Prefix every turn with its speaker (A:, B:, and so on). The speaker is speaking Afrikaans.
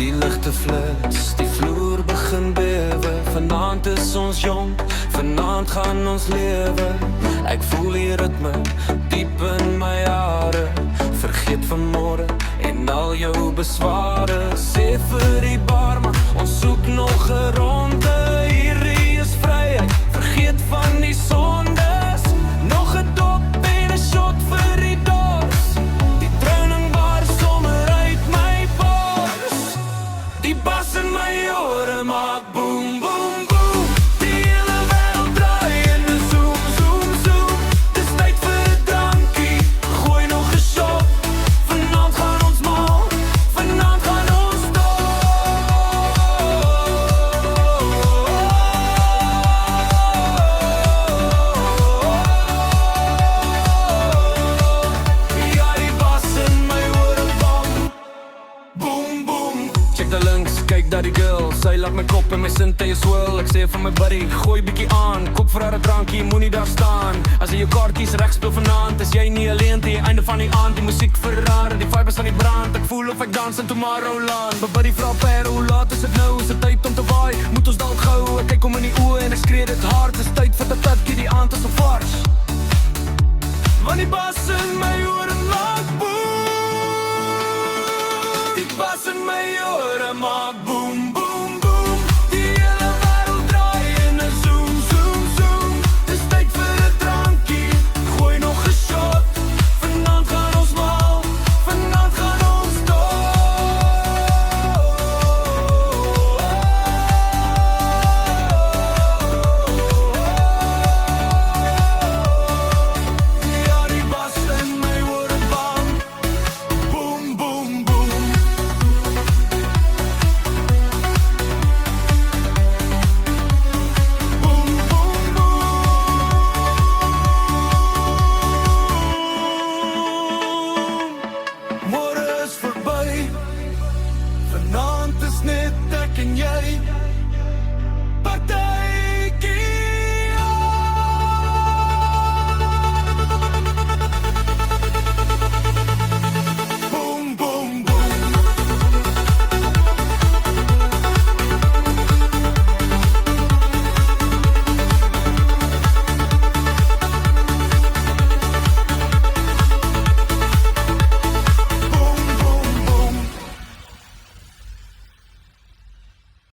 A: Die ligte flits, die vloer begin bewe. Vanaand is ons jong, vanaand gaan ons lewe. Ek voel die ritme diep in my hare. Vergeet van môre en al jou besware. Sê vir die barman, ons soek nog 'n ronde. Hierdie is vryheid, vergeet van die sondes. Nog 'n dop en 'n shot vir die dors. Die drowning bar sommer uit my bors. Die bas in my ore maak boom, boom, boom. Die hele wêreld draai en een zoom, zoom, zoom. Dis tyd vir 'n drankie, gooi nog 'n shot. Vanaand gaan ons mal, vanaand gaan ons Ja, die bas in my ore bang. Boom, boom. Check daar links, kyk daar die girl. Sy laat my kop en my sintuie swirl. Ek sê vir my buddy, gooi bietjie aan. Koop vir haar 'n drankie, moenie daar staan. As jy jou kaartjies reg speel vanaand, is jy nie alleen te einde van die aand. Die musiek verraar en die vibe is aan die brand. Ek voel of ek dans in Tomorrowland. My buddy vra per, hoe laat is dit nou? Is dit tyd om te waai? Moet ons dalk gou? Ek kyk hom in die oë en ek skree dit hard. Is tyd vir 'n tatjie, die aand is so vars. Want die bas in my ore maak boom. Die bas in my ore maak boom, boom, boom. Die hele wêreld draai en 'n zoom, zoom, zoom. Dis tyd vir 'n drankie, gooi nog 'n shot. Vanaand gaan ons mal, vanaand gaan ons Ja, die bas in my ore bang. Boom, boom, boom. Boom, boom, boom. Môre is verby. Vanaand is net ek en jy.